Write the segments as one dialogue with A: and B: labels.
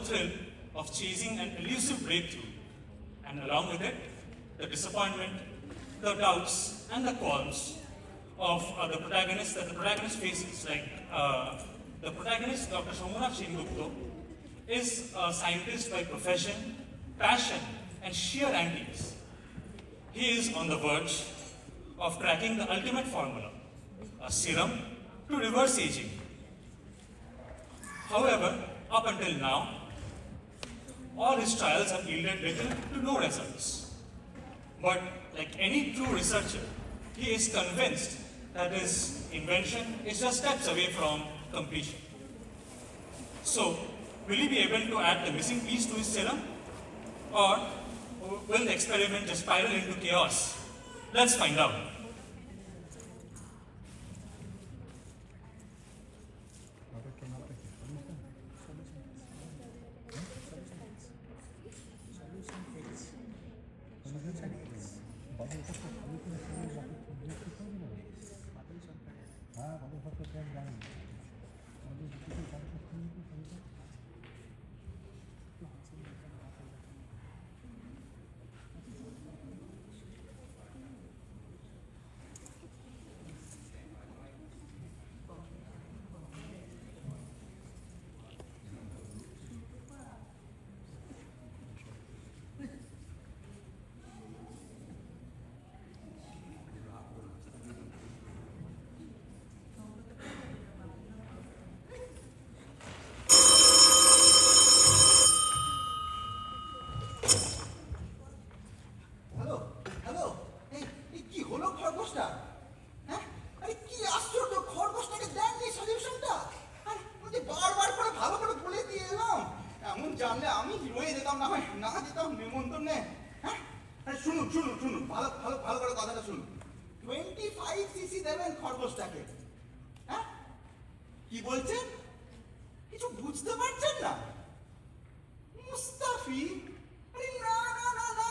A: thrill of chasing an elusive breakthrough, and along with it, the disappointment, the doubts, and the qualms of the protagonist faces. Like the protagonist, Dr. Soumnath Sengupta, is a scientist by profession, passion, and sheer antics. He is on the verge of cracking the ultimate formula, a serum to reverse aging. However, up until now, all his trials have yielded little to no results. But like any true researcher, he is convinced that his invention is just steps away from completion. So, will he be able to add the missing piece to his serum? Or will the experiment just spiral into chaos? Let's find out.
B: শুনুন ভালো ভালো ভালো করে কথাটা শুনুন 25 CC দেবেন খরগোশটাকে। হ্যাঁ কি বলছেন? কিছু বুঝতে পারছেন না? মুস্তাফি? আরে না না না না,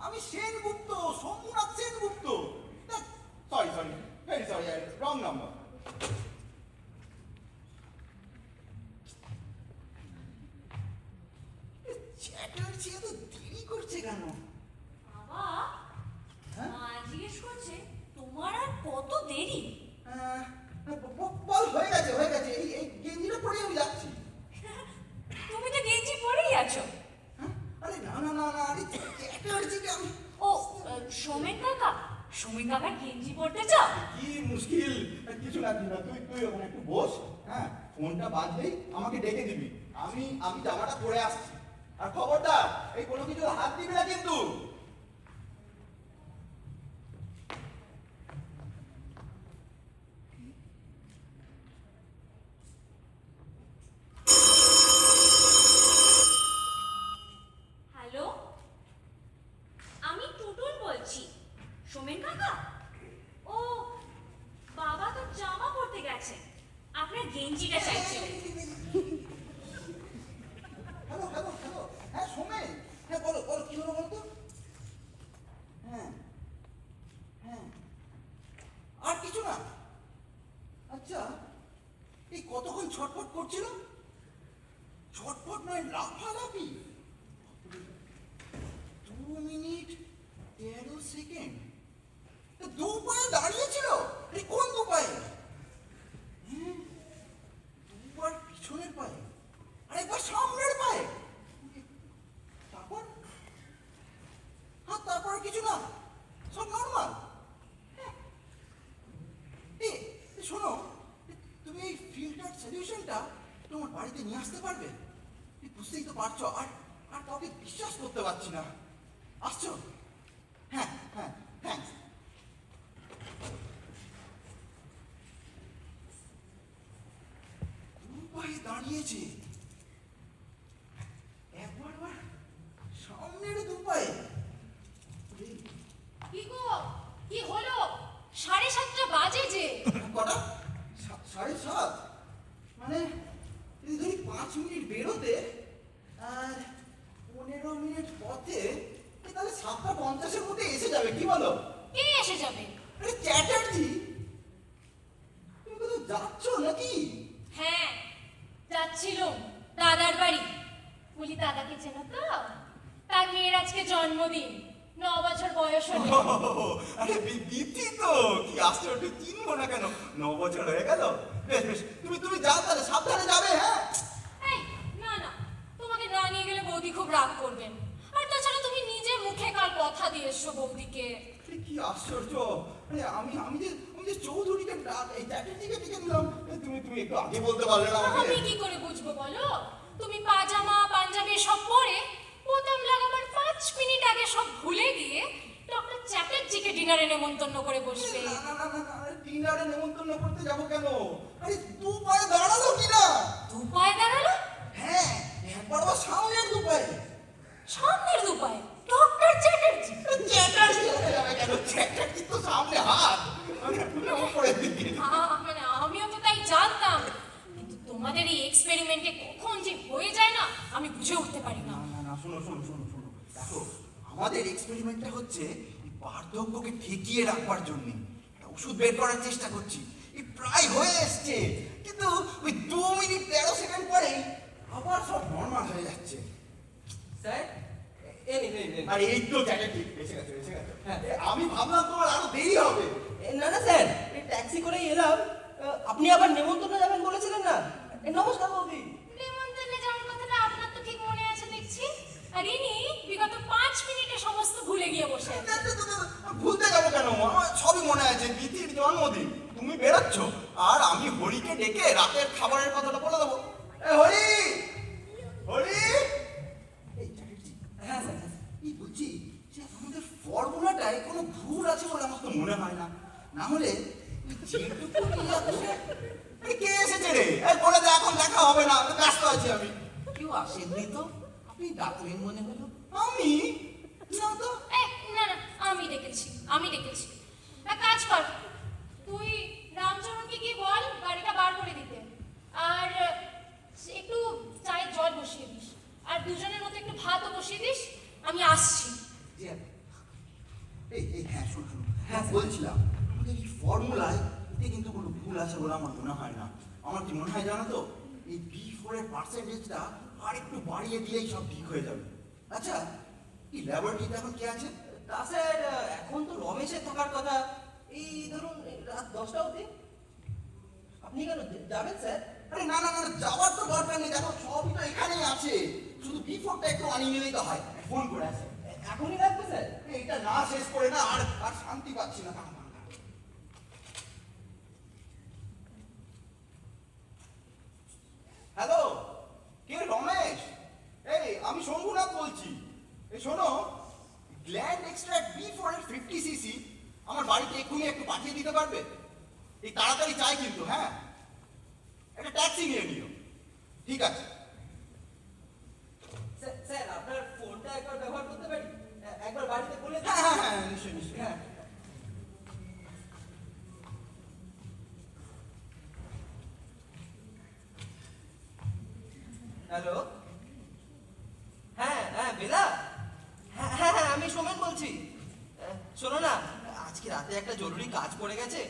B: আমি Sengupta, Somnath Sengupta. Sorry sorry, very sorry, wrong number. Chatterjee এত দেরি করছে কেন?
C: জিজ্ঞেস করছে তোমার আর কত দেরি?
B: বল হয়ে গেছে হয়ে গেছে, এই গেঞ্জিটা পরে আমি যাচ্ছি।
C: তুমি তো গেঞ্জি পরেই আছো।
B: আরে না না না না, আরে চ্যাটার্জিকে আমি।
C: ও সোমেন কাকা, সোমেন কাকা গেঞ্জি পরতে চাও?
B: কি মুশকিল, কিছু না কিছু না, তুই ওখানে একটু বস। হ্যাঁ ফোনটা বাজলেই আমাকে ডেকে দিবি, আমি জামাটা পরে আসছি। আর খবরদার এই কোনো কিছু হাত দিবি না কিন্তু।
C: হ্যালো, আমি টুটুল বলছি। সোমেন কাকা? ও বাবা তো জামা পরতে গেছে, আপনার গেঞ্জিটা চাইছে।
B: হ্যালো হ্যালো হ্যালো, হ্যাঁ সোমেন, হ্যাঁ বলো বলো, কি হলো বলো তো? হ্যাঁ হ্যাঁ, আর কিছু না? আচ্ছা, এই কতক্ষণ ছটফট করছিল? ছটফট নয়, লাফালাফি। 2 মিনিট 13 সেকেন্ড। দু পায়ে দাঁড়িয়েছিল? এই কোন দু পায়ে? দুবার পিছনের পায়ে আর একবার সামনের পায়ে। তারপর? হ্যাঁ তারপর কিছু না, সব নর্মাল। শোনো, তুমি এই ফিল্টার সলিউশনটা তোমার বাড়িতে নিয়ে আসতে পারবে? বুঝতেই তো পারছো, আর কাউকে বিশ্বাস করতে পারছি না। আসছো? হ্যাঁ হ্যাঁ, থ্যাংকস। দুপায়ে দাঁড়িয়েছে, একবার সামনের দুপায়ে।
C: কি গো, কি হলো? 7:30 বাজে যে।
B: কটা? 7:30? মানে যদি ধরি 5 মিনিট বেরোতে আর 15 মিনিট পথে, তাহলে 7:50-এর মধ্যে এসে যাবে, কি বলো?
C: কে এসে যাবে?
B: আরে চ্যাটার্জি। তুমি কোথাও যাচ্ছ নাকি?
C: হ্যাঁ যাচ্ছিলাম। দাদাকে চেনো তো? তার মেয়ের আজকে জন্মদিন, 9 বছর বয়স হলো।
B: আরে বিধি তো, কি আশ্চর্য, চিনবো না কেন? 9 বছর হয়ে গেল। বেশ বেশ, তুমি যাও তাহলে, সাবধানে যাবে। হ্যাঁ
C: এই, না না, তোমাকে না নিয়ে গেলে বৌদি খুব রাগ করবেন। আর তাছাড়া তুমি নিজে মুখে কাল কথা দিয়ে এসছো বৌদিকে।
B: আরে কি আশ্চর্য, আরে আমি যে চৌধুরীকে এই চ্যাটার্জিকে ডেকে দিলাম, তুমি একটু আগে বলতে পারলে না আমাকে?
C: আমি কি করে বুঝবো বলো? তুমি পাজামা পাঞ্জাবি সব পরে বোতাম লাগাবার 5 মিনিট আগে সব ভুলে গিয়ে ডক্টর চ্যাটার্জিকে ডিনারে নেমন্তন্ন করে বসবে।
B: না না না না না, ডিনারে নেমন্তন্ন করতে যাবো কেন? আরে দু পায়ে দাঁড়ালো কিনা?
C: দু পায়ে দাঁড়ালো?
B: হ্যাঁ, একবার আবার সামনের দু পায়ে।
C: সামনের দু পায়ে ডক্টর চ্যাটার্জি?
B: চ্যাটার্জি হয়ে যাবে কেন? চ্যাটার্জি তো সামনে হাত, আমি করে দিই।
C: মানে আমিও তো তাই জানতাম, কিন্তু তোমাদের এই এক্সপেরিমেন্টে কখন যে হয়ে যায় না আমি বুঝে উঠতে পারি না।
B: না না না, শোনো দেখো, আমাদের এক্সপেরিমেন্টটা হচ্ছে এই বার্ধক্যকে ঠেকিয়ে রাখবার জন্য একটা ওষুধ বের করার চেষ্টা করছি। এই প্রায় হয়ে এসছে, কিন্তু ওই 2 মিনিট 13 সেকেন্ড পরেই আবার সব নর্মাল হয়ে যাচ্ছে।
D: স্যার এই
B: আর এই তো চ্যাটার্জি এসে গেছে। হ্যাঁ, আমি ভাবলাম তোমার আরো দেরি হবে।
D: না না স্যার, এই ট্যাক্সি করেই এলাম। আপনি আবার নেমন্তন্ন যাবেন বলেছিলেন না? নমস্কার বৌদি।
C: নেমন্তন্নে যাওয়ার কথাটা আপনার তো ঠিক মনে আছে দেখছি। আর ইনি বিগত 5 মিনিটে সমস্ত ভুলে গিয়ে বসে আছেন।
B: ভুলতে যাবো কেন? আমার সবই মনে আছে, বিধির জন্মদিন, তুমি বেরোচ্ছ আর আমি হরিকে ডেকে রাতের খাবারের কথাটা বলে দেবো। হরি এই চ্যাটার্জি,
D: হ্যাঁ স্যার।
B: এই বলছি যে আমাদের ফর্মুলাটায় কোনো ভুল আছে বলে আমার তো মনে হয় না। না হলে কে এসেছে রে? বলে দে, এখন দেখা হবে না, ব্যস্ত আছি আমি।
D: কেউ আসেননি তো, আপনি ডাকলেন মনে হলো।
B: আমি না তো।
C: না না, আমি ডেকেছি। এক কাজ কর, তুই রামচরণকে গিয়ে বল গাড়িটা বার করে দিতে, আর একটু চায়ের জল বসিয়ে দিস, আর দুজনের মতো একটু ভাতও বসিয়ে দিস। আমি আসছি।
D: জি
B: এই হ্যাঁ, শোনো
D: হ্যাঁ,
B: বলছিলাম আমাদের এই ফর্মুলায় এতে কিন্তু কোনো ভুল আছে বলে আমার মনে হয় না। আমার কি মনে হয় জানো তো, এই B4 এর পার্সেন্টেজটা আর একটু বাড়িয়ে দিলেই সব ঠিক হয়ে যাবে। আচ্ছা, এই ল্যাবরেটরিতে এখন কে আছে?
D: তা স্যার, এখন তো রমেশের থাকার কথা। এই ধরুন রাত 10টা অবধি। আপনি কেন যাবেন স্যার?
B: আরে না না না, যাওয়ার তো দরকার নেই, দেখো সবই তো এখানেই আছে, শুধু B4টা একটু আনিয়ে নিলেই তো হয়। ফোন করে আছে।
D: এখনই রাখবে স্যার?
B: এইটা না শেষ করে না আর শান্তি পাচ্ছি না। হ্যালো, কে রমেশ? এই আমি শম্ভুনাথ বলছি। এই শোনো, গ্ল্যান্ড এক্সট্রাক্ট B4 এর 50 সিসি আমার বাড়িতে এক্ষুনি একটু পাঠিয়ে দিতে পারবে? এই তাড়াতাড়ি চাই কিন্তু। হ্যাঁ, একটা ট্যাক্সি নিয়ে নিও। ঠিক আছে।
D: স্যার, আপনার ফোনটা একবার ব্যবহার করতে পারি? একবার বাড়িতে বলে দিন।
B: হ্যাঁ, নিশ্চয়ই।
D: হ্যাঁ। হ্যালো, হ্যাঁ বেলা, হ্যাঁ আমি সোমেন বলছি। শোনো না, আজকে রাতে একটা জরুরি কাজ পড়ে গেছে,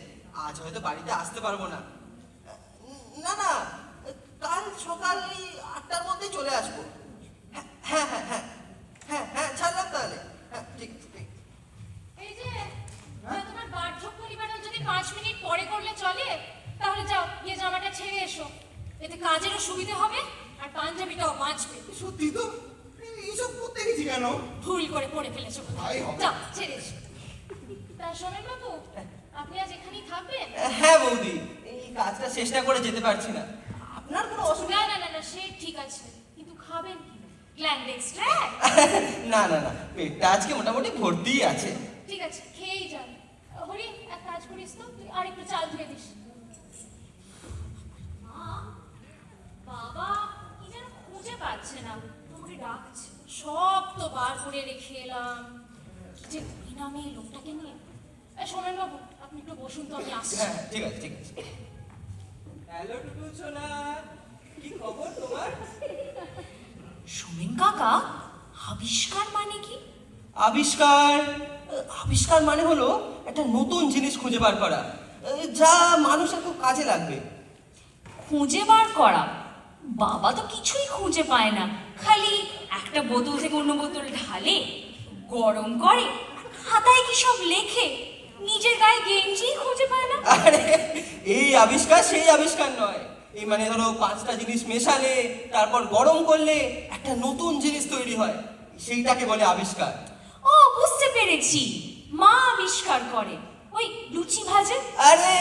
D: আজ হয়তো বাড়িতে আসতে পারবো না। না না, কাল সকাল 8টার মধ্যে চলে আসবো। হ্যাঁ ছাড়লাম তাহলে। হ্যাঁ, ঠিক।
C: এই যে তোমার বার্ধক্য নিবারণ যদি 5 মিনিট পরে করলে চলে, তাহলে যাও গিয়ে জামাটা ছেড়ে এসো, এতে কাজেরও সুবিধা হবে আর পাঞ্জাবিটাও বাঁচবে।
B: সত্যি তো, এইসব করতে গেছি কেন?
C: ভুল করে পড়ে ফেলেছো
B: তাই হবে।
C: যাও ছেড়ে এসো। তা সোমেন বাবু, আপনি আজ এখানেই থাকবেন?
D: হ্যাঁ বৌদি, এই কাজটা চেষ্টা করে যেতে পারছি না। আপনার কোনো অসুবিধা?
C: না সে ঠিক আছে, কিন্তু খাবেন কি? Gland extract?
D: না পেটটা আজকে মোটামুটি ভর্তিই আছে।
C: ঠিক আছে, খেয়েই যান। হরি, এক কাজ করিস তো, তুই আর একটু চাল ধুয়ে দিস। মা, বাবা কি যেন খুঁজে পাচ্ছে না, তোমাকে ডাকছে। সব তো বার করে রেখে এলাম, কি যে বিনামে এই লোকটাকে নিয়ে। সোমেন বাবু, আপনি একটু বসুন তো, আমি আসছি।
D: হ্যাঁ, ঠিক আছে। হ্যালো টুটু সোনা, কি খবর তোমার?
C: সোমেন কাকা, আবিষ্কার মানে কি?
D: আবিষ্কার মানে হলো একটা নতুন জিনিস খুঁজে বার করা, যা মানুষের খুব কাজে লাগবে।
C: খুঁজে বার করা? বাবা তো কিছুই খুঁজে পায় না, খালি
E: একটা বোতল থেকে অন্য বোতল ঢালে, গরম করে, খাতায় কি সব লেখে, নিজের গায়ে গেঞ্জি খুঁজে পায় না।
D: আরে এই আবিষ্কার সেই আবিষ্কার নয়, এই মানে ধরো 5টা জিনিস মেশালে তারপর গরম করলে একটা নতুন জিনিস তৈরি হয়, সেইটাকে বলে আবিষ্কার।
E: ও বুঝতে পেরেছি, মা আবিষ্কার করে, ওই লুচি ভাজে।
D: আরে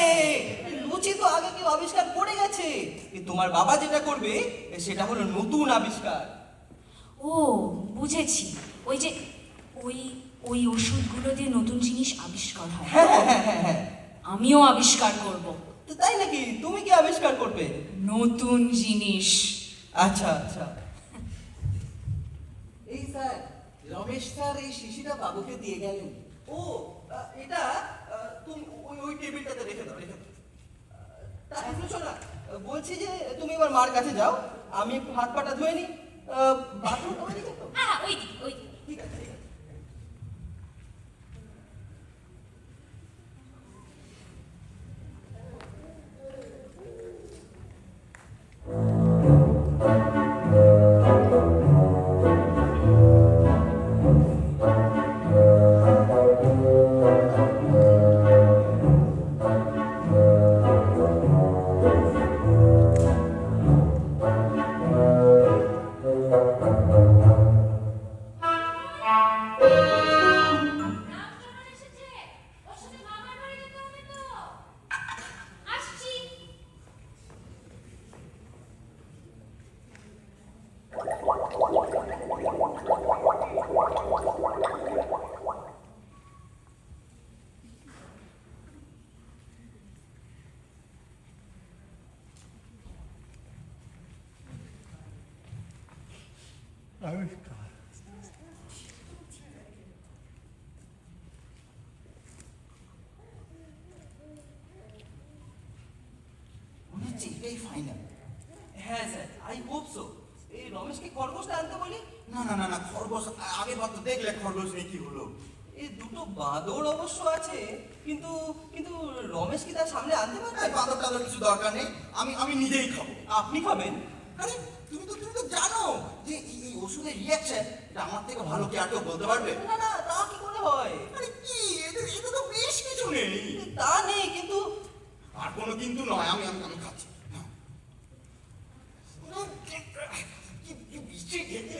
D: লুচি তো আগে কেউ আবিষ্কার করে গেছে, তোমার বাবা যেটা করবে সেটা হলো নতুন আবিষ্কার।
E: ও বুঝেছি, ওই যে ওই ওই ওষুধগুলো দিয়ে নতুন জিনিস আবিষ্কার হয়।
D: হ্যাঁ হ্যাঁ হ্যাঁ হ্যাঁ।
E: আমিও আবিষ্কার করব
D: তো তাই নাকি? তুমি কি আবিষ্কার করবে?
E: নতুন জিনিস।
D: আচ্ছা আচ্ছা।
B: এই স্যার, রমেশ স্যার এই শিশিটা বাবুকে দিয়ে গেলেন।
D: ও এটা তুমি ওই ওই টেবিলটাতে রেখে দাও, রেখে দাও। তা শুনছো না, বলছি যে তুমি এবার মার কাছে যাও, আমি একটু হাত পাটা ধুয়ে নিই। বাথরুমটা ওইদিকে তো?
E: হ্যাঁ ওই দিক, ওই দিক।
D: ঠিক আছে ঠিক আছে।
C: রামচরণ এসেছে, ওর সাথে মামার বাড়ি যেতে হবে তো। আসছি।
B: মনে হচ্ছে এটাই ফাইনাল।
D: হ্যাঁ স্যার, আই হোপ সো। এই রমেশকে খরগোশটা আনতে বলি।
B: না না না না, খরগোশ আগে তো দেখলে খরগোশ নিয়ে কি হলো।
D: এই দুটো বাঁদর অবশ্য আছে, কিন্তু কিন্তু রমেশ কি তার সামনে আনতে পারবে?
B: বাঁদর টাদর কিছু দরকার নেই, আমি আমি নিজেই খাবো।
D: আপনি খাবেন?
B: আরে তুমি তো জানো যে এই ওষুধের রিয়াকশন এটা আমার থেকে ভালো কি আর কেউ বলতে পারবে?
D: না না, তা কি করে হয়?
B: আরে কি এটা তো বেশ কিছু নেই।
D: তা নেই, কিন্তু
B: আর কোনো কিন্তু নয়, আমি আমি আমি খাচ্ছি। হ্যাঁ। কি বৃষ্টি খেতে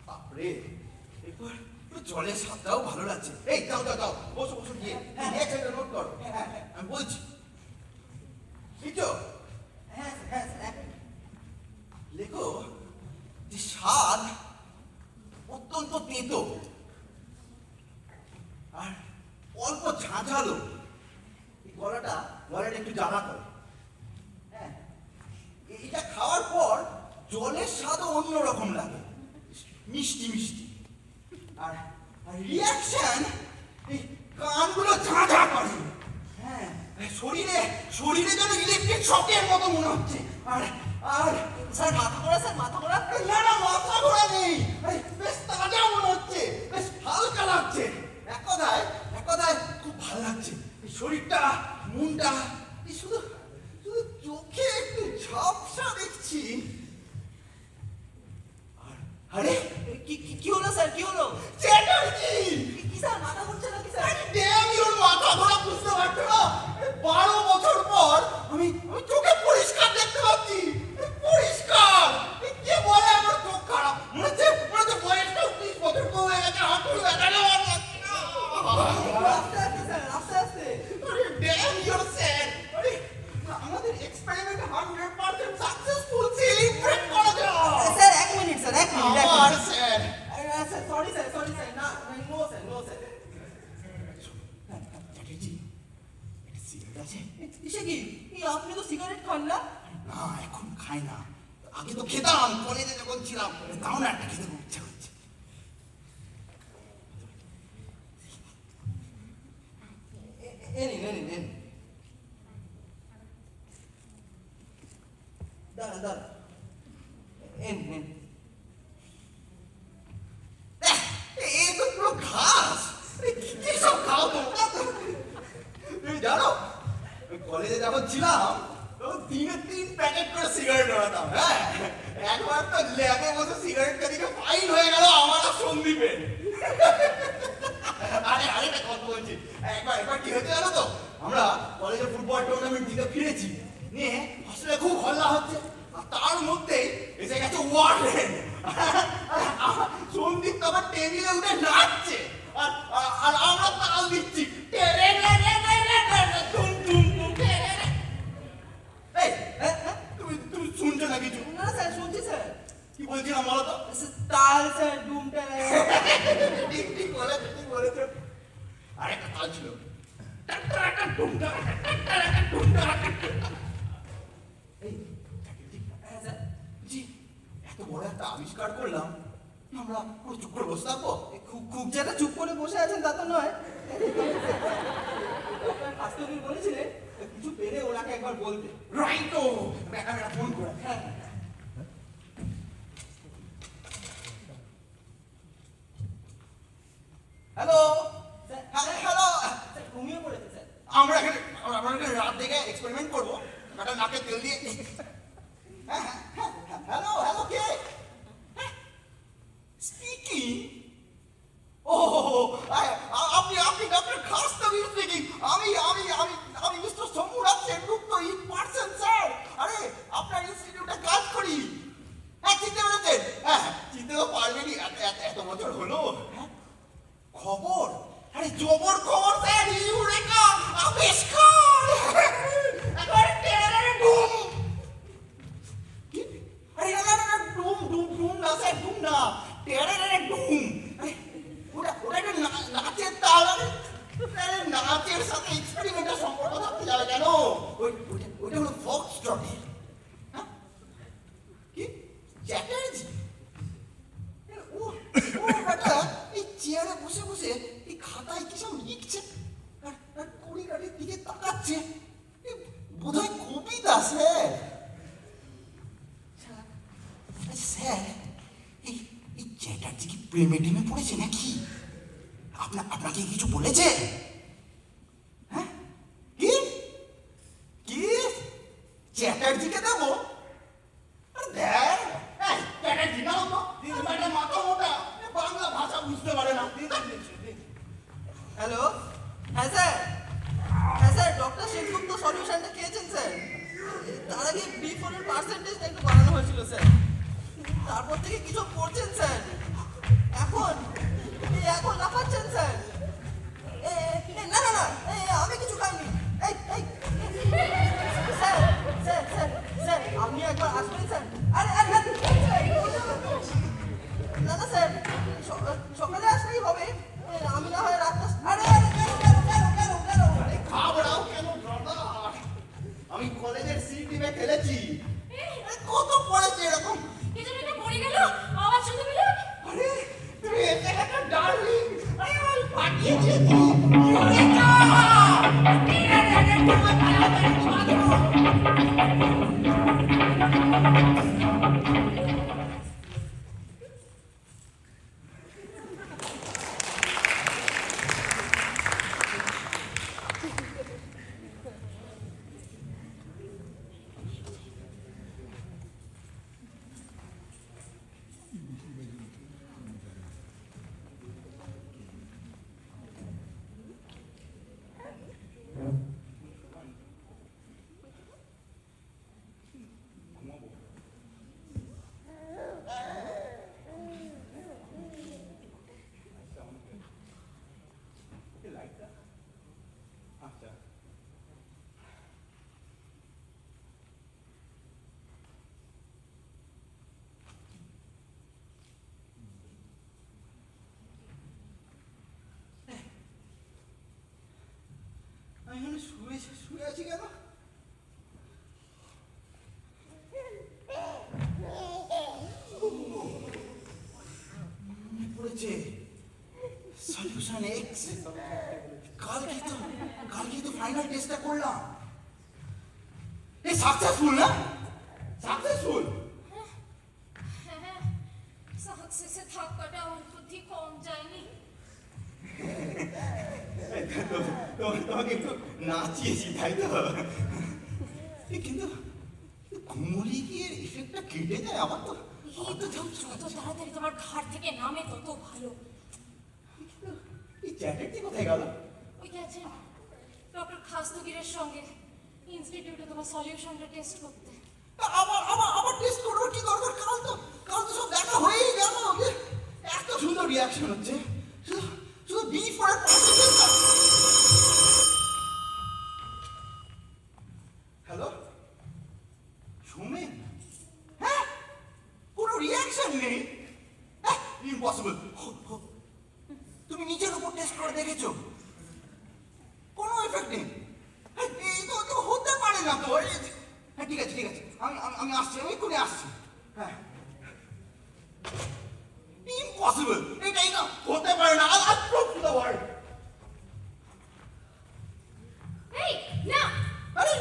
B: বাপরে, এবার জলের স্বাদটাও ভালো লাগছে। এই দাও দাও দাও, বসো বসো গিয়ে রিয়াকশনটা নোট করো। হ্যাঁ হ্যাঁ হ্যাঁ, আমি বলছি। লিখো।
D: হ্যাঁ হ্যাঁ স্যার।
B: লেখো যে স্বাদ অত্যন্ত তেতো আর অল্প ঝাঁঝালো। এই গলাটা একটু জ্বালা করে। হ্যাঁ, এটা খাওয়ার পর জলের স্বাদও অন্যরকম লাগে, মিষ্টি মিষ্টি। আর রিয়াকশন এই কানগুলো ঝাঁঝা করে। হ্যাঁ, শরীরে শরীরে যেন ইলেকট্রিক শকের মতো মনে হচ্ছে। আর আর
D: স্যার মাথা ঘোরা, স্যার মাথা ঘোরা।
B: না না, মাথা ঘোরা নেই, বেশ তাজা মনে হচ্ছে, বেশ হালকা লাগছে। এক কথায় খুব ভালো লাগছে। এই শরীরটা, মনটা, এই শুধু শুধু চোখে একটু ঝাপসা দেখছি। আর আরে
D: কি কি কি হলো স্যার, কি হলো?
B: চ্যাটার্জি!
D: কি স্যার, মাথা ঘুরছে নাকি স্যার?
B: আরে damn, ওর মাথা ঘোরা বুঝতে পারছো না? 12 বছর পর আমি চোখে পরিষ্কার দেখতে পাচ্ছি। পরিষ্কার! কে বলে আমার চোখ খারাপ? মনে হচ্ছে বয়সটা 19 বছর কমে গেছে, হাঁটুর ব্যথা নেওয়া যাচ্ছে না।
D: আস্তে আস্তে স্যার, আস্তে আস্তে।
B: আরে damn, you're sad! আরে আমাদের experiment 100% successful, celebrate করা যাক।
D: স্যার এক মিনিট স্যার, এক মিনিট, এক
B: আমার
D: minute.
B: Sir.
D: Sir sorry sir, sorry sir, না no sir, no sir.
B: Chatterjee, একটা সিগারেট আছে?
D: সে কি, আপনি তো সিগারেট খান না?
B: না, এখন খাই না, আগে তো খেতাম, কলেজে যখন ছিলাম। তাও না, একটা খেতে খুব ইচ্ছা করছে।
D: এ নিন, এ নিন, এ নিন। দাঁড়ান দাঁড়ান, এ নিন, এ নিন।
B: এ তো পুরো ঘাস। আরে আরেকটা কথা বলছি, একবার কি হয়েছে জানো তো, আমরা কলেজে ফুটবল টুর্নামেন্ট দিতে ফিরেছি, নিয়ে হস্টেলে খুব হল্লা হচ্ছে, আর তার মধ্যেই এসে গেছে ওয়ার্ডেন। সন্দীপ তো আবার টেবিলে উঠে নাচছে, আর আমরা তাল দিচ্ছি। এই, তুমি শুনছো না কিছু?
D: না স্যার, শুনছি স্যার।
B: কি বলছিলাম বলো তো?
D: তাল স্যার, ডুমটা।
B: ঠিক বলেছো, ঠিক বলেছো। আরেকটা তাল ছিল। এই,
D: হ্যাঁ স্যার।
B: জি, এত বড় একটা আবিষ্কার করলাম, আমরা পুরো চুপ করে বসে থাকবো?
D: খুব খুব যেটা চুপ করে বসে আছেন তা তো নয়। আস্তবীর বলেছিলেন কিছু পেলে ওনাকে একবার বলতে।
B: রাইটো, আমি ফোন করে।
D: হ্যাঁ।
B: হ্যালো, হ্যালো,
D: স্যার ঘুমিয়ে পড়েছে স্যার।
B: আমরা এখানে রাত দেখে এক্সপেরিমেন্ট করবো, একটা নাকে তেল দিয়ে। হ্যালো, হ্যালো, কে স্পিকিং? ও, আপনি ডক্টর খাস্তাবীর স্পিকিং। আমি mister Shambhuraj Sengupta in person sir. আরে আপনার ইনস্টিটিউটে কাজ করি। হ্যাঁ, চিনতে পেরেছেন? হ্যাঁ, চিনতে তো পারবেনই, এত বছর হলো। হ্যাঁ, খবর, আরে জবর খবর স্যার, ইউরেকা আবিষ্কার। একেবারে টেরারে বুম। কি? আরে না, ডুম না স্যার, ডুম না, টেরারে ডুম। আরে ওটা একটা নাচের তাল। আরে নাচের সাথে এক্সপেরিমেন্টের সম্পর্ক থাকতে যাবে কেন? ওইটা হলো ফক্স ট্রটের। হ্যাঁ, কি চ্যাটার্জি? ও বেটা, এই চেয়ারে বসে বসে এই খাতায় কি সব লিখছে, আর কুড়ি কাঠির দিকে তাকাচ্ছে। বোধহয় কবিতা স্যার। স্যার, এই চ্যাটার্জি কি প্রেমে টেমে পড়েছে নাকি? আপনাকে কিছু বলেছে? হ্যাঁ, কি কি চ্যাটার্জিকে দেবো? দেখ, চ্যাটার্জি না হতো মাথা মোটা, বাংলা ভাষা বুঝতে পারে না।
D: হ্যালো, হ্যাঁ স্যার। হ্যাঁ স্যার, ডক্টর সেনগুপ্ত সলিউশনটা খেয়েছেন স্যার। তার আগে B4 এর পার্সেন্টেজটা একটু বাড়ানো হয়েছিল স্যার। তারপর থেকে কিছু করছেন স্যার। এখন লাফাচ্ছেন স্যার। না, আমি কিছু খাইনি। স্যার, আপনি একবার আসবেন স্যার। আরে না স্যার, সকালে আসলেই হবে। আমি না হয় রাতটা। আরে কেন?
B: ঘাবড়াও কেন দাদা? আমি কলেজের সি টিমে খেলেছি, কত পড়েছে এরকম।
C: কি যেন এটা পড়ে গেল, আওয়াজ শুনতে পেলে?
B: আরে তুমি এতে একটা ডার্লিং, আরে ওই পাঠিয়েছে কি? ইউরেকা! আমি এখানে শুয়ে আছি কেন? পড়েছে সলিউশন এক্স। কালকে তো ফাইনাল টেস্টটা করলাম, এই সাকসেসফুল না? সাকসেসফুল।
C: হ্যাঁ, সাকসেসে থাকাটা আমার বুদ্ধি কম যায়নি।
B: তোমাকে একটু নাচিয়েছি তাই তো? কিন্তু ঘুমলি গিয়ে এফেক্টটা কেটে যায় আমার তো।
C: এই তো যত তাড়াতাড়ি তোমার ঘাট থেকে নামে তত ভালো।
B: চ্যাটার্জি কোথায় গেল?
C: ওই গেছেন ডক্টর খাস্তগিরের সঙ্গে ইনস্টিটিউটে তোমার সলিউশনটা টেস্ট করতে।
B: আবার টেস্ট করবো কি দরকার? কাল তো সব দেখা হয়েই গেল। এত সুন্দর রিয়াকশন হচ্ছে, শুধু শুধু B4 হ্যালো সৌমেন, হ্যাঁ কোনো রিয়াকশন নেই? ইম্পসিবল। তুমি নিজের উপর টেস্ট করে দেখেছো? কোনো এফেক্ট নেই? এই তো হতে পারে না তো। হ্যাঁ ঠিক আছে আমি আসছি, আমি এক্ষুনি আসছি। হ্যাঁ ইম্পসিবল, এটাই না হতে পারে না। I prove to the world.
C: এই না
B: আরে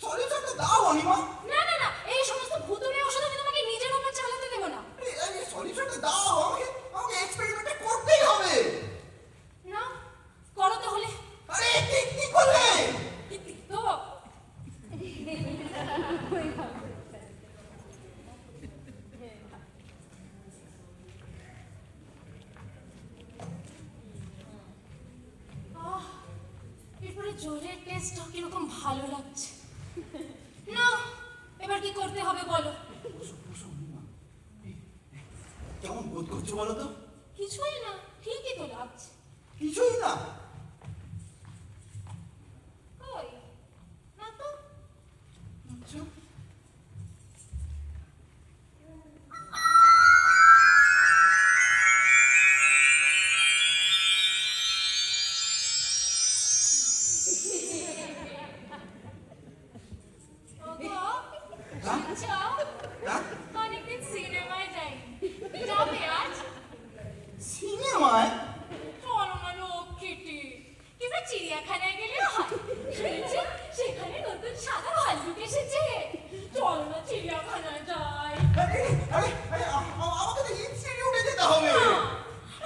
B: সলিউশনটা দাও অনিমা।
C: না না না, এই সমস্ত ভুতুড়ে ওষুধ আমি তোমাকে নিজের উপর চালাতে দেবো না।
B: আরে সলিউশনটা দাও, আমাকে এক্সপেরিমেন্টটা করতেই হবে।
C: না করো তাহলে।
B: আরে কি করবে?
C: তো এরপরে জোরের টেস্টটা কিরকম ভালো লাগছে। না এবার কি করতে হবে বলো?
B: বসো অনিমা। কেমন বোধ করছো বলো তো?
C: কিছুই না, ঠিকই তো লাগছে।
B: কিছুই না?
C: কই না তো।
B: আচ্ছা
C: ওগো,
B: হ্যাঁ?
C: শুনছো?
B: হ্যাঁ?
C: অনেকদিন সিনেমায় যাইনি, যাবে আজ?
B: সিনেমায়?
C: চলো না লক্ষ্মীটি, কিংবা চিড়িয়াখানায় গেলেও হয়। শুনেছো সেখানে নতুন সাদা ভাল্লুক এসেছে। চলো না চিড়িয়াখানায় যাই।
B: আরে আমাকে তো ইনস্টিটিউটে যেতে হবে।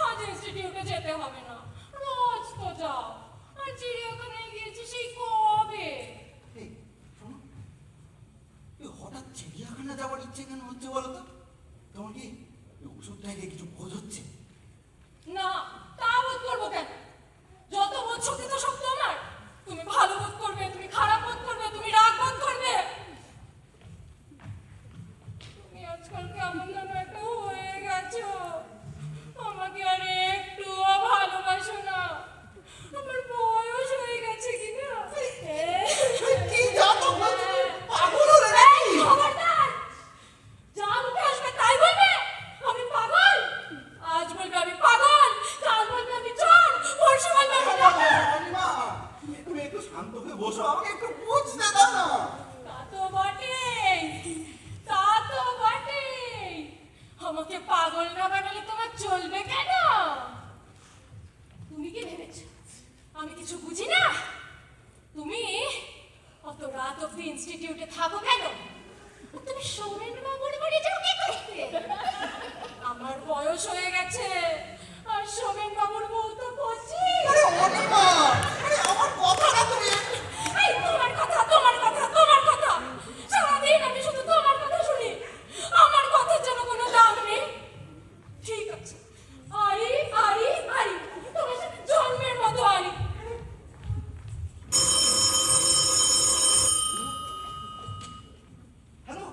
C: আজ ইনস্টিটিউটে যেতে হবে না, রোজ তো যাও। আর চিড়িয়াখানায় গিয়েছি সেই কবে।
B: এই, শোনো, এই হঠাৎ চিড়িয়াখানা যাওয়ার ইচ্ছে কেন হচ্ছে বলো তো? তোমার কি এই ওষুধটা খেয়ে কিছু বোঝ হচ্ছে?
C: না তা বোধ করবো কেন? যত বোধ শক্তি তো সব তোমার। তুমি ভালো বোধ করবে, তুমি খারাপ বোধ করবে, তুমি রাগ বোধ করবে। তুমি আজকাল কেমন যেন একটা হয়ে গেছো। আমাকে আর একটুও ভালোবাসো না। আমার বয়স হয়ে গেছে কিনা।
B: কি জানো পাগল হলে নাকি?
C: এই, খবরদার! যা মুখে আসবে তাই বলবে। আমি পাগল। আজ বলবে আমি পাগল, কাল বলবে আমি চোর, পরশু বলবে আমি ডাকাত।
B: অনিমা, তুমি একটু শান্ত হয়ে বসো, আমাকে একটু বুঝতে দাও না।
C: তা তো বটেই, তা তো বটেই। আমাকে পাগল না বানালে তোমার চলবে কেন? তুমি কি ভেবেছ আমি কিছু বুঝি না? তুমি অত রাত অব্দি ইনস্টিটিউটে থাকো কেন? তুমি সৌমেন বাবুর বাড়ি যাও কি করতে? আমার বয়স হয়ে গেছে, আর সৌমেন বাবুর বউ তো 25।
B: আরে অনিমা, আরে আমার কথাটা তুমি
C: এই তোমার কথা, তোমার কথা, তোমার কথা। সারাদিন আমি শুধু তোমার কথা শুনি। আমার কথার যেন কোনো দাম নেই। ঠিক আছে, আরি আরি আরি, তোমার সাথে জন্মের মতো আরি।
B: হ্যালো,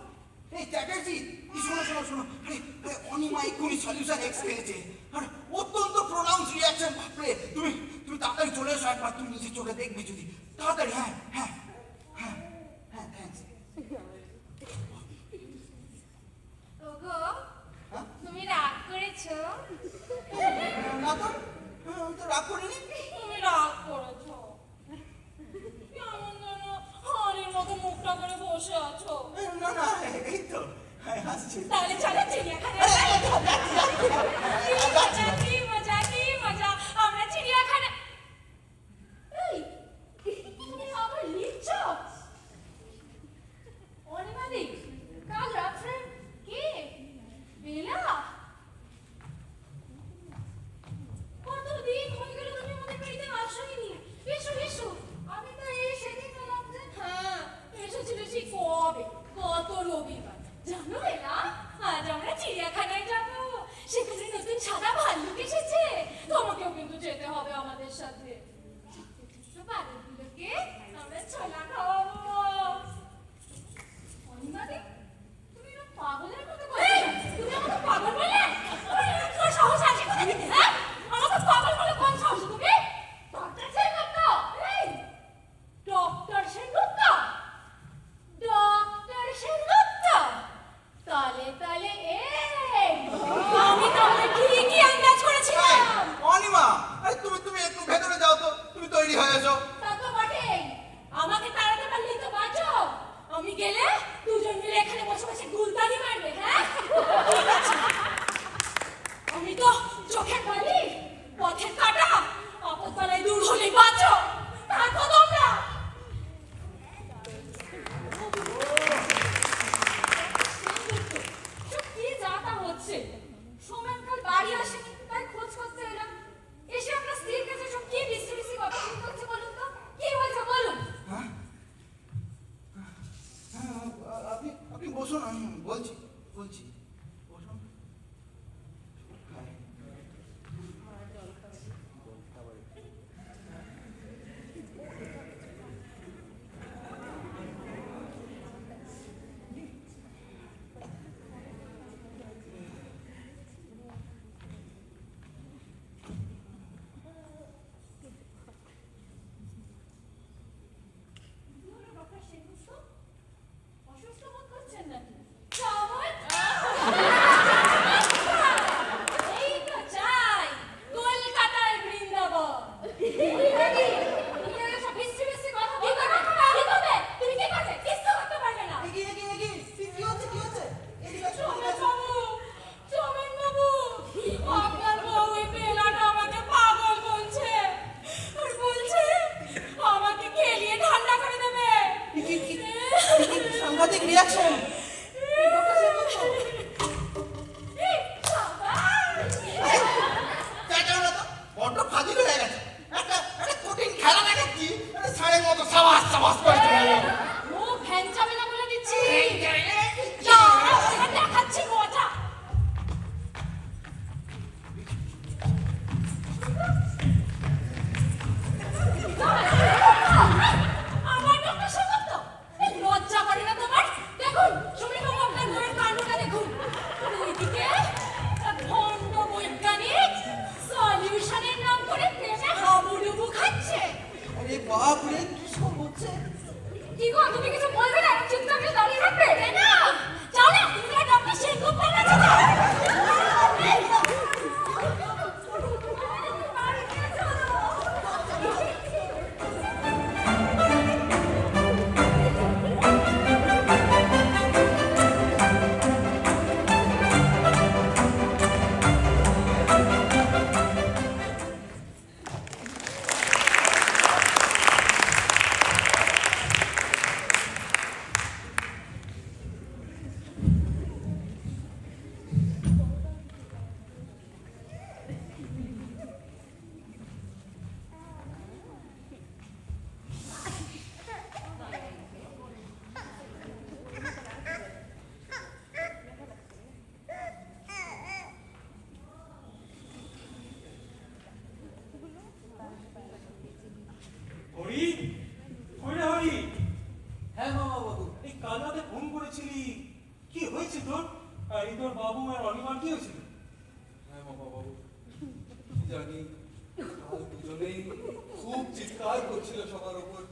B: এই চ্যাটার্জি, শোনো। আরে অনিমা এক্ষুনি সলিউশন এক্স খেয়েছে। আর অত্যন্ত প্রোনাউন্স রিয়াকশন। বাপরে, তুমি তাড়াতাড়ি চলে এসো একবার, তুমি নিজের চোখে দেখবে যদি। তাড়াতাড়ি, হ্যাঁ, থ্যাঙ্কস।
C: ওগো,
B: হ্যাঁ?
C: তুমি রাগ করেছো?
B: না তো, আমি তো রাগ করিনি।
C: তুমি রাগ করেছো। কেমন যেন হাড়ির মতো মুখটা করে বসে আছো।
B: না, এই তো, হাসছি।
C: তাহলে চলো চিড়িয়াখানায় যাই। কি মজা, আমরা চিড়িয়াখানা। এই, তুমি আবার লিখছো? অনিমাদি, কাল রাত্রে কে? বেলা? কতদিন হয়ে গেল তুমি আমাদের বাড়িতে আসোইনি। এসো। আমি তো এই সেদিন এলাম যে। হ্যাঁ, এসেছিলে সেই কবে? গত রবিবার। জানো বেলা, আজ আমরা যেতে হবে আমাদের সাথে। ছোট্ট বালকগুলোকে আমরা ছোলা খাওয়াবো। অনিমাদি, তুমি এরকম পাগলের মতো করছো। তুমি আমাকে পাগল বলে? তোর সাহস আছে কোথায়? হ্যাঁ? আমাকে পাগল বলে কোন সাহস তুমি? ডক্টর সেনগুপ্ত! এই! ডক্টর সেনগুপ্ত! ডক্টর সেনগুপ্ত! তালে তালে এই! আমি তাহলে ঠিকই আন্দাজ করেছিলাম।
B: অনিমা, আরে তুমি একটু ভেতরে যাও তো, তুমি তৈরি হয়ে এসো।
C: তা তো বটেই। আমাকে তাড়াতে পারলেই তো বাঁচো। আমি গেলে দুজন মিলে এখানে বসে বসে গুলতানি মারবে, হ্যাঁ? আমি তো চোখের বালি, পথের কাঁটা, আপদবালায় দূর হলেই বাঁচো। থাকো তোমরা। সব কি যাতা হচ্ছে? সোমেনকাল বাড়ি আসেনি, তাই খোঁজ করতে এলাম। এসে আপনার স্ত্রীর কাছে সব কি বিশ্রী বিশ্রী কথা শুনতে হচ্ছে বলুন তো? কি হয়েছে বলুন?
B: হ্যাঁ, আপনি বসুন, আমি বলছি বসুন।
C: কি হলো ডক্টর সেনগুপ্ত? অসুস্থ বোধ করছেন নাকি? চাবল? এই তো চাই, কলকাতার বৃন্দাবন। দিদি, তুমি এসব বিশ্রী বিশ্রী কথা বলবে না। কি করবে? তুমি কি করবে? কিচ্ছু করতে পারবে না।
B: কি হচ্ছে? এদিকে আসো, এদিকে
C: সোমেন
B: আসো।
C: বাবু, সোমেন বাবু, আপনার বউ এই বেলাটা আমাকে পাগল বলছে। আর বলছে আমাকে খেলিয়ে ঠান্ডা করে দেবে।
B: কি সাংঘাতিক রিয়াকশন।
C: এই বাবা!
B: চেঁচাও না তো, বড্ড ফাজিল হয়ে গেছে। একটা কঠিন খেলা দেখাচ্ছি, ষাঁড়ের মতো সাবাস করে চলে গেল।
C: মুখ ভ্যাংচাবে না বলে দিচ্ছি। দাঁড়াও, এবার দেখাচ্ছি মজা। আমার ডক্টর সেনগুপ্ত, এই লজ্জা করে না তোমার? দেখুন, সোমেন বাবু আপনার বউয়ের কাণ্ডটা দেখুন। ওইদিকে এক ভণ্ড বৈজ্ঞানিক সলিউশনের নাম করে প্রেমে হাবুডুবু খাচ্ছে।
B: আরে বাপ রে, কি সব হচ্ছে?
C: কি গো, তুমি কিছু বলবে না? চুপচাপ করে দাঁড়িয়ে থাকবে? না, যাও না, তুমি তোমার ডক্টর সেনগুপ্তের কাছে যাও।
A: হরি, কই রে হরি?
B: হ্যাঁ মামা বাবু।
A: এই কাল রাতে ফোন করেছিলি, কি হয়েছে তোর? আর এই তোর বাবু আর অনিমার কি হয়েছিল?
F: হ্যাঁ মামা বাবু, কি জানি কাল দুজনেই খুব চিৎকার করছিল সবার ওপর।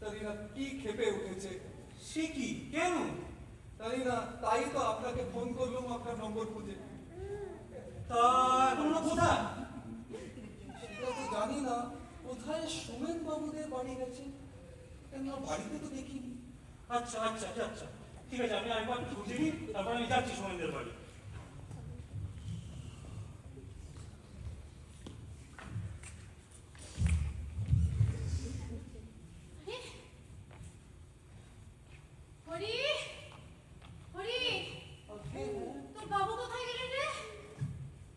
F: জানি না কি ক্ষেপে উঠেছে।
A: সে কি, কেন?
F: জানি না, তাই তো আপনাকে ফোন করলাম আপনার নম্বর খুঁজে।
A: তা এখন ওরা কোথায়?
F: সেটা তো জানি না, কোথায় সোমেন বাবুদের বাড়ি গেছে। কেন বাড়িতে তো দেখিনি।
A: আচ্ছা আচ্ছা আচ্ছা, ঠিক আছে, আমি একবার খুঁজে নিই, তারপর আমি যাচ্ছি সোমেনদের বাড়ি।
C: হরি, হরি,
F: আজকে
C: তোর বাবু কোথায় গেলেন রে?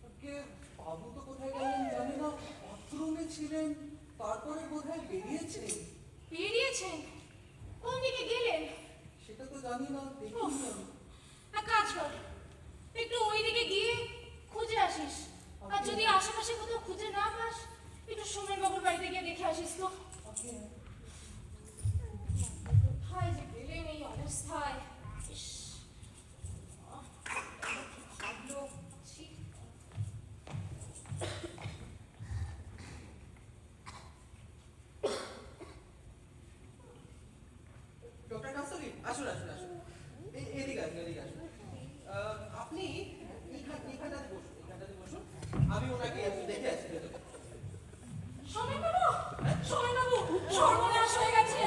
F: আজকে বাবু তো কোথায় গেলেন জানি না, বাথরুমে ছিলেন, তারপরে বোধহয় বেরিয়েছে।
C: বেরিয়েছেন? কোন দিকে গেলেন?
F: সেটা তো জানি না, দেখিনি আমি।
C: এক কাজ কর, একটু ওই দিকে গিয়ে খুঁজে আসিস। আর যদি আশেপাশে কোথাও খুঁজে না পাস,
D: আসুন আসুন আসুন এদিকে আসুন এদিকে আসুন আপনি এখানটাতে বসুন আমি ওনাকে একটু দেখে আসি ভেতরে।
E: সোমেনবাবু, সোমেনবাবু, সর্বনাশ হয়ে গেছে।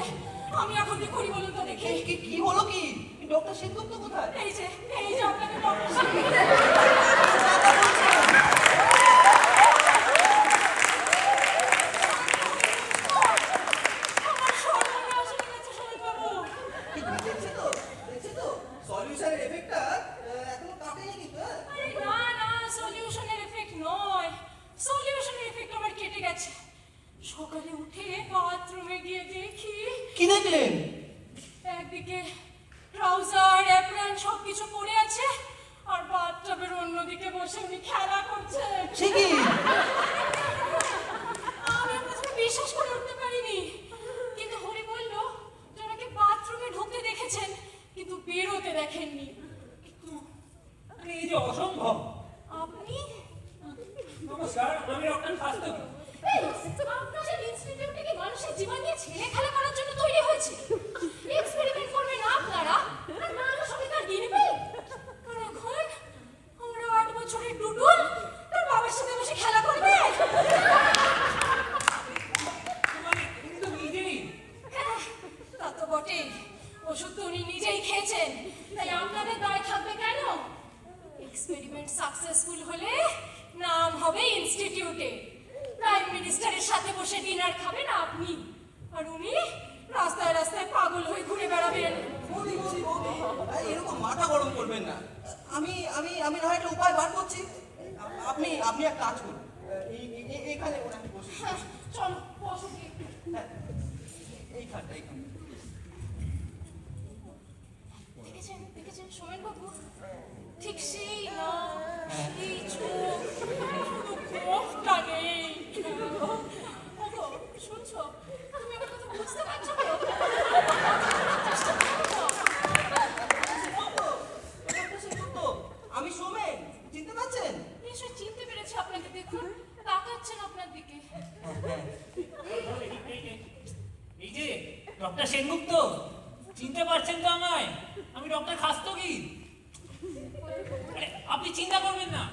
E: আমি এখন কি করি বলুন তো দেখি।
D: কি হলো কি? ডক্টর সেনগুপ্ত কোথায়?
E: এই যে আপনাকে ডক্টর সাহেব। আমার সর্বনাশ হয়ে গেছে সোমেনবাবু।
D: দেখছে তো সলিউশনের এফেক্টটা এখনো কাটেনি কিন্তু।
E: আরে না, সলিউশনের এফেক্ট নয়। সলিউশনের এফেক্ট আমার কেটে গেছে। সকালে উঠে বাথরুমে গিয়ে দেখি
D: কি দেখলেন?
E: একদিকে ট্রাউজার অ্যাপ্রন সবকিছু পরে আছে, আর বাথটাবের অন্যদিকে বসে উনি খেলা করছে।
D: সে কি?
E: আমি প্রথমে বিশ্বাস করে উঠতে পারিনি, কিন্তু হরি বলল যে ওনাকে বাথরুমে ঢুকতে দেখেছেন কিন্তু বেরোতে দেখেননি।
G: আরে এই যে অসম্ভব।
E: আপনি
G: নমস্কার, আমি ডক্টর শাস্ত্রী।
E: এই, আপনাদের ইনস্টিটিউটে কি মানুষের জীবন নিয়ে ছেলে খেলা করার জন্য তৈরি হয়েছে? এক্সপেরিমেন্ট করবেন আপনারা, আর মানুষ হবে তার গিনিপিগ। আর এখন আমরা 8 বছরের টুটুল তার বাবার সাথে বসে খেলা করবে।
G: মানে ইনি তো নিজেই।
E: হ্যাঁ, তা তো বটেই। ওষুধ তো উনি নিজেই খেয়েছেন, তাই আপনাদের দায় থাকবে কেন? এক্সপেরিমেন্ট সাকসেসফুল হলে নাম হবে ইনস্টিটিউটে। প্রাইম মিনিস্টারের সাথে বসে ডিনার খাবেন আপনি, আর উনি রাস্তায় রাস্তায় পাগল হয়ে ঘুরে বেড়াবেন।
D: বৌদি এরকম মাথা গরম করবেন না। আমি আমি আমি না হয় একটা উপায় বার করছি। আপনি এক কাজ করুন, এইখানে ওনাকে বসে
E: হ্যাঁ, চলো বসো গিয়ে।
D: হ্যাঁ এইখানটা।
E: দেখেছেন সোমেনবাবু? ঠিক সেই নাম, সেই চোখ, শুধু মুখটা নেই। ওগো, শুনছো? তুমি আমার কথা বুঝতে পারছো তো? চেষ্টা করো তো।
D: ডক্টর সেনগুপ্ত, আমি সোমেন, চিনতে পারছেন?
E: নিশ্চয়ই চিনতে পেরেছি আপনাকে। দেখুন, তাকাচ্ছেন আপনার দিকে।
G: এই যে ডক্টর সেনগুপ্ত, চিনতে পারছেন তো আমায়? আমি ডক্টর খাস্তগি। আরে আপনি চিন্তা করবেন না।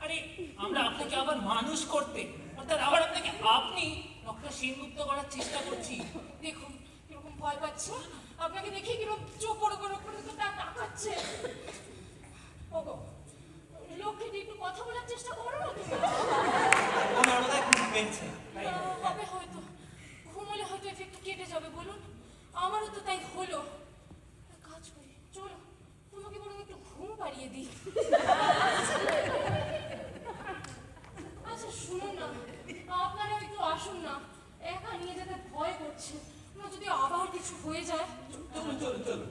G: আরে আমরা আপনাকে আবার মানুষ করতে, অর্থাৎ আবার আপনাকে আপনি ডক্টর সেনগুপ্ত করার চেষ্টা করছি।
E: দেখুন কিরকম ভয় পাচ্ছে, আপনাকে দেখে কিরকম চোখ বড় বড় করে তো তাকাচ্ছে। ওগো, লোককে দিয়ে একটু কথা বলার চেষ্টা করো না তুমি।
D: ওনার বোধহয় খুব পেয়েছে।
E: হবে হয়তো, ঘুমোলে হয়তো এফেক্ট কেটে যাবে। বলুন, আমারও তো তাই হলো। এক কাজ করি, চলো তোমাকে বরং একটু ঘুম পাড়িয়ে দিই। আচ্ছা শুনুন না, আপনারা একটু আসুন না। একা নিয়ে যেতে ভয় করছে, না যদি আবার কিছু হয়ে যায়।
D: চলুন।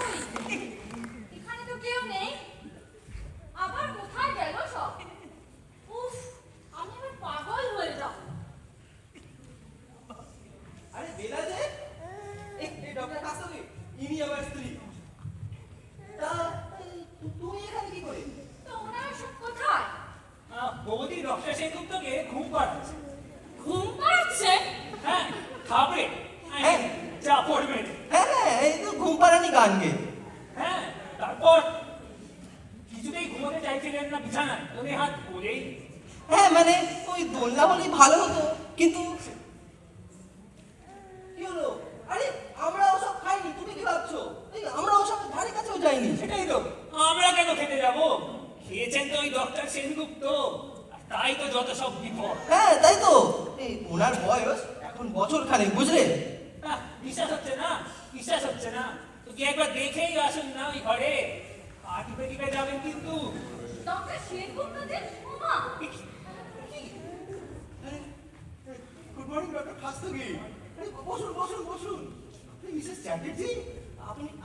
E: ওই, এখানে তো কেউ নেই। আবার কোথায় গেল সব? উফ, আমি আবার পাগল হয়ে যাব।
D: আরে বেলা যে এই ডক্টর কাস্তগি, ইনি আমার স্ত্রী। তা তুমি এখানে কি করে?
E: তো ওনারা সব কোথায়?
G: বৌদি ডক্টর সেনগুপ্তকে ঘুম পাড়াচ্ছে।
E: ঘুম পাড়াচ্ছে?
G: হ্যাঁ, খাবে।
D: হ্যাঁ।
G: চা পড়বে।
D: হ্যাঁ, এই তো ঘুম পাড়ানি গান গে।
G: হ্যাঁ, তারপর কিছুতেই ঘুমোতে চাইছিলেন না বিছানায়, উনি হাত বলেই।
D: হ্যাঁ মানে ওই দোলনা হলেই ভালো হতো, কিন্তু কি হলো? আরে আমরা ওসব খাইনি, তুমি কি ভাবছো? আমরা ওসব ধারে কাছেও যাইনি।
G: সেটাই তো, আমরা কেন খেতে যাব? খেয়েছেন তো ওই ডক্টর সেনগুপ্ত, আর তাই তো যত সব বিপদ।
D: হ্যাঁ তাই তো, এই ওনার বয়স এখন বছর খানেক, বুঝলে?
G: বিশ্বাস হচ্ছে না তো কি একবার দেখেই আসুন না ওই ঘরে। পা টিপে টিপে যাবেন কিন্তু।
E: ডক্টর সেনগুপ্তদের Uma.
B: Good morning doctor Khastagir. বসুন। মিসেস চ্যাটার্জি,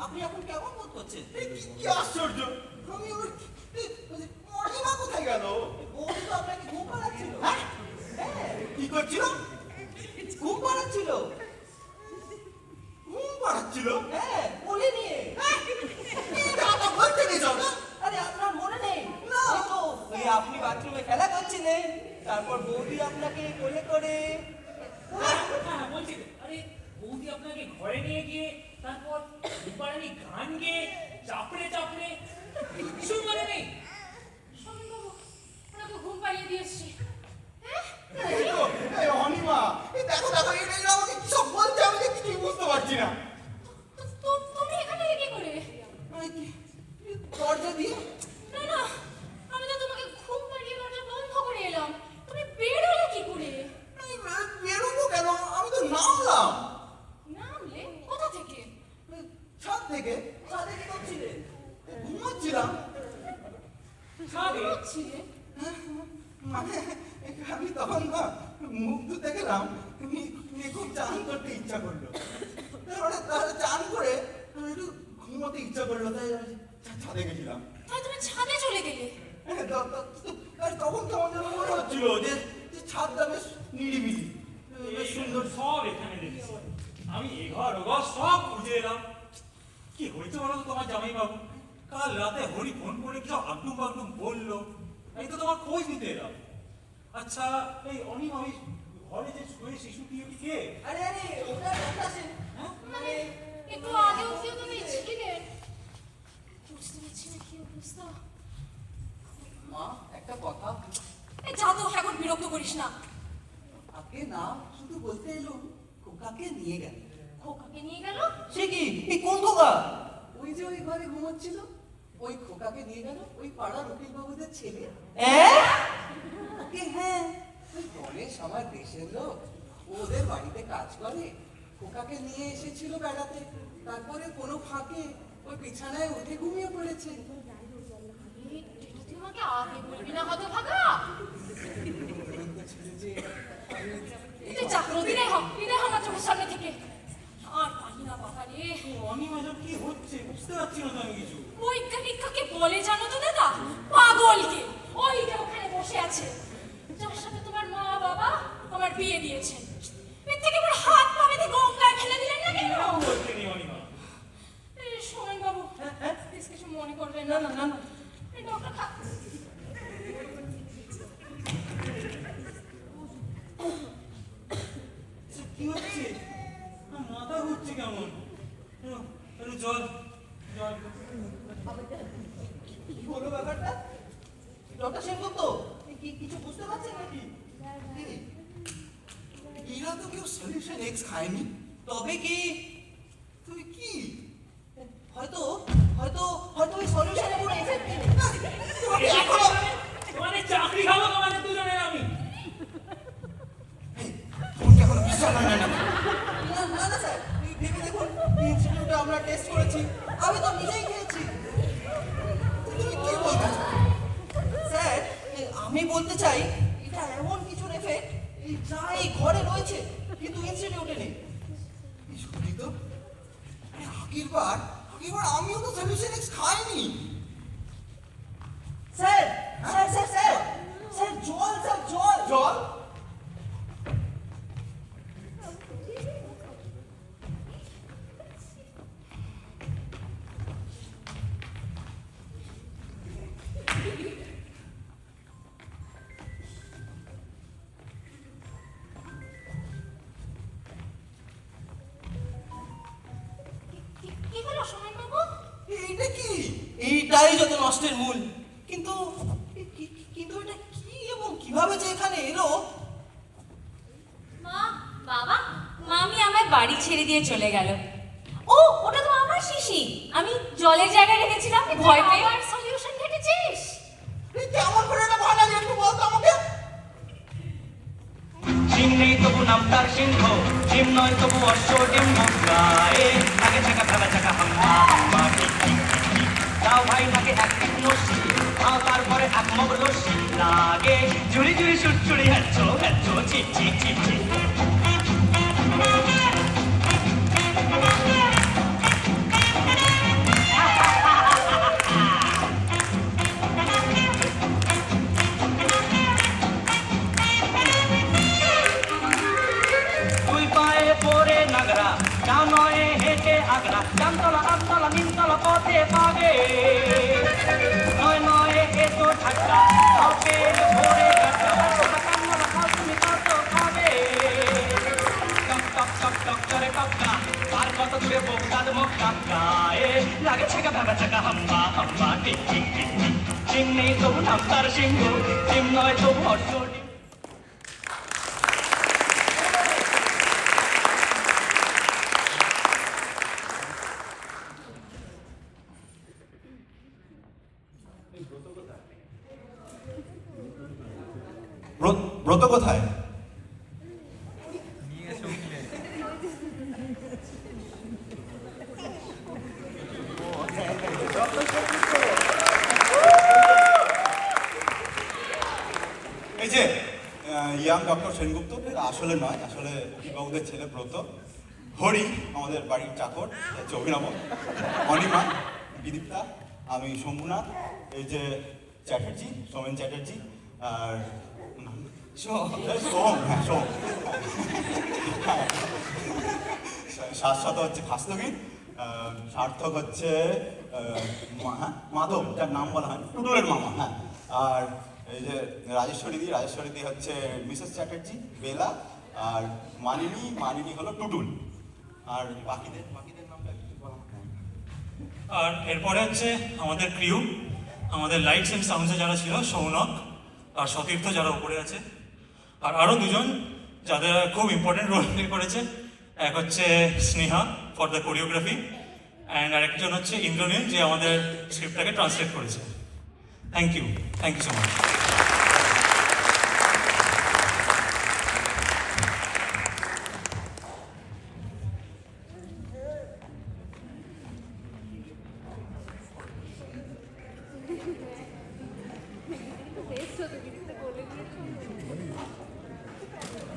D: আপনি এখন কেমন বোধ করছেন?
B: কি আশ্চর্য! আমি মহিমা কোথায় গেল?
D: বৌদি তো আপনাকে ঘুম পাড়াচ্ছিল।
B: হ্যাঁ? কি করছিল?
D: ঘুম পাড়াচ্ছিল।
B: ঘুম পাড়াচ্ছিল?
D: হ্যাঁ, কোলে নিয়ে।
B: বলতে নিয়ে যাও না।
D: আরে আপনার মনে নেই?
B: না।
D: এই তো ওই আপনি বাথরুমে খেলা করছিলেন, তারপর বৌদি আপনাকে কোলে করে
G: হ্যাঁ, বলছি তো। আরে বৌদি আপনাকে ঘরে নিয়ে গিয়ে তারপর রূপারানী গান গেয়ে চাপড়ে চাপড়ে কিছু মনে নেই।
E: সোমেনবাবু, ওনাকে ঘুম পাড়িয়ে দিয়ে এসছি। হ্যাঁ?
B: এই অনিমা, এই দেখো দেখো এরা আমাকে কি সব বলছে, আমি যে কিছুই বুঝতে পারছি না।
E: তুমি এখানে কি করে?
B: মানে কি দরজা দিয়ে
E: না না, আমি তো তোমাকে ঘুম পাড়িয়ে দরজা বন্ধ করে এলাম। তুমি বেরোলে কি করে?
B: এই বেরোবো কেন, আমি তো নামলাম
E: নামলে কোথা থেকে?
B: ছাদ থেকে।
D: সাথে কি করছিলেন?
B: ঘুমাচ্ছিলাম।
G: ছাদে?
E: ছিলে?
B: মানে আমি তখন না মুখ ধুতে গেলাম, খুব চান করতে ইচ্ছা করলো। তারপরে চান করে আমার একটু ঘুমোতে ইচ্ছা করলো, তাই আমি ছাদে গেছিলাম।
E: তাই তুমি ছাদে চলে গেলে?
B: আর তখন কেমন যেন মনে হচ্ছিল যে যে ছাদটা বেশ নিরিবিলি, বেশ সুন্দর।
A: সব এখানে দেখেছি। আমি এঘর ওঘর সব খুঁজে এলাম। কি হয়েছে বলো তো তোমার জামাই বাবু? কাল রাতে হরি ফোন করে কি সব আগডুম বাগডুম বললো। আমি তো তোমার খোঁজ নিতে এলাম। আচ্ছা, এই অনিম, আমি ঘরে যে শুয়ে শিশুটি ওটি কে?
D: আরে আরে ওটা ডক্টর সেন।
A: হ্যাঁ?
E: মানে একটু আগে অব্দিও তুমি ছিলেন। বুঝতে পারছি না কি অবস্থা।
B: মা, একটা কথা।
E: এই যা তো, এখন বিরক্ত করিস না।
B: আগে না শুধু বলতে এলো খোকাকে নিয়ে গেল।
E: খোকাকে নিয়ে গেল?
D: সে কি? এই কোন খোকা?
B: ওই যে ওই ঘরে ঘুমোচ্ছিল, ওই খোকাকে নিয়ে গেল ওই পাড়ার উকিল বাবুদের ছেলে। ওকে, হ্যাঁ, ওই গণেশ আমার দেশের লোক, ও ওদের বাড়িতে কাজ করে। খোকাকে নিয়ে এসেছিল বেড়াতে, তারপরে কোনো ফাঁকে ওই বিছানায় উঠে ঘুমিয়ে পড়েছে।
E: এটা তুই আমাকে আগে বলবি না, হতভাগা? তুই চাকরি বিদায় হ আমার চোখের সামনে থেকে। আর পারি না বাবা রে।
A: অনিম, এসব কি হচ্ছে বুঝতে পারছি না তো আমি কিছু।
E: বৈজ্ঞানিক কাকে বলে জানো তো দাদা? পাগলকে। ওই যে ওখানে বসে আছে, যার সাথে তোমার মা বাবা আমার বিয়ে দিয়েছেন। এর থেকে আমার হাত পা বেঁধে গঙ্গায় ফেলে দিলেন না কেন?
A: বলতে নেই অনিমা।
E: সোমেন বাবু, প্লিজ কিছু মনে করবেন না।
D: না না না
E: এই ডক্টর
A: এসব কি হচ্ছে? আমার মাথা ঘুরছে কেমন। একটু জল জল।
D: কি হলো ব্যাপারটা? ডক্টর সেনগুপ্ত কি কিছু বুঝতে পারছেন নাকি?
B: এরা তো কেউ সলিউশন এক্স খায়নি।
D: তবে কি
B: তুই কি
D: হয়তো হয়তো হয়তো ওই সলিউশনে পুরো এফেক্টিভ।
G: তোমাদের চাকরি খাবো তোমাদের দুজনের আমি।
B: তোমাকে এখনো বিশ্বাস হয় না?
D: না না না স্যার, এই ভেবে দেখুন, ইনস্টিটিউটে আমরা টেস্ট করেছি, আমি তো নিজেই খেয়েছি।
B: তুমি কি বলতে চাও?
D: স্যার, আমি বলতে চাই এটা এমন কিছু এফেক্ট যা এই ঘরে রয়েছে কিন্তু ইনস্টিটিউটে নেই।
B: এই সত্যি তো? আরে আগেরবার আমিও তো সলিউশন এক্স খাইনি।
D: Sir sir sir sir sir জল, স্যার জল।
B: জল?
E: কি হলো সোমেন বাবু?
B: এইটা কি?
D: এইটাই যত নষ্টের মূল। কিন্তু কিন্তু এটা কি এবং কিভাবে যে এখানে এলো?
H: মা, বাবা, মামি আমার বাড়ি ছেড়ে দিয়ে চলে গেল। ও, ওটা তো আমার শিশি। আমি জলের জায়গায় রেখেছিলাম, ভয় পেয়ে।
E: আবার সলিউশন ঘটেছিস?
B: এই কেমন করে এটা ভালো লাগে একটু বলতো আমাকে।
I: সিং নেই তবু নাম তার সিংহ, ডিম নয় তবু অশ্ব ডিম্ব গায়ে থাকে থাকা ফেলা থাকা হাম্মা মাটি তাও ভাই থাকে এক এক নসি, তাও তারপরে এক মগ রসি লাগে ঝুড়ি ঝুড়ি সুড়চুড়ি হ্যাচ্ছো হ্যাচ্ছো চিপ চিপ চিপ চিপ। দুই পায়ে পরে নাগরা, ডান নয়ে হেঁটে আগ্রা, ডানতলা আমতলা নিমতলা পথে পাবে নয় নয়ে এসো ঠাট্টা, হবে ভোরে গাট্টা, ডাক গায়ে লাগে ছেকা ভেবা চাকা হাম্বা হাম্বা টিক টিক টিক টিক ডিম নেই তবু নাম তার সিংহ ডিম নয় তবু অর্থ ডিম
B: ব্রত কোথায়? এই যে ইয়াং ডক্টর সেনগুপ্ত, এটা আসলে নয়, আসলে বাবুদের ছেলে ব্রত। হরি আমাদের বাড়ির চাকর, হচ্ছে অভিনব, অনিমা, বিদীপ্তা, আমি শম্ভুনাথ, এই যে চ্যাটার্জি, সোমেন চ্যাটার্জি, আর সোম, হ্যাঁ সোম, শাশ্বত হচ্ছে খাস্তগীর, সার্থক হচ্ছে মাধব, যার নাম বলা হয় টুটুলের মামা, হ্যাঁ। আর এই যে রাজেশ্বরী দি হচ্ছে মিসেস চ্যাটার্জি, বেলা, আর মানিনী হলো টুটুল। আর বাকিদের নামটা কি বলা?
A: আর এরপরে হচ্ছে আমাদের ক্রিউ, আমাদের লাইটস অ্যান্ড সাউন্ডসে যারা ছিল, সৌনক আর সতীর্থ যারা উপরে আছে, আর আরও দুজন যাদের খুব ইম্পর্টেন্ট রোল প্লে করেছে। এক হচ্ছে Sneha for the choreography, and আরেকজন হচ্ছে ইন্দ্রনীল, যে আমাদের স্ক্রিপ্টটাকে ট্রান্সলেট করেছে। Thank you so much.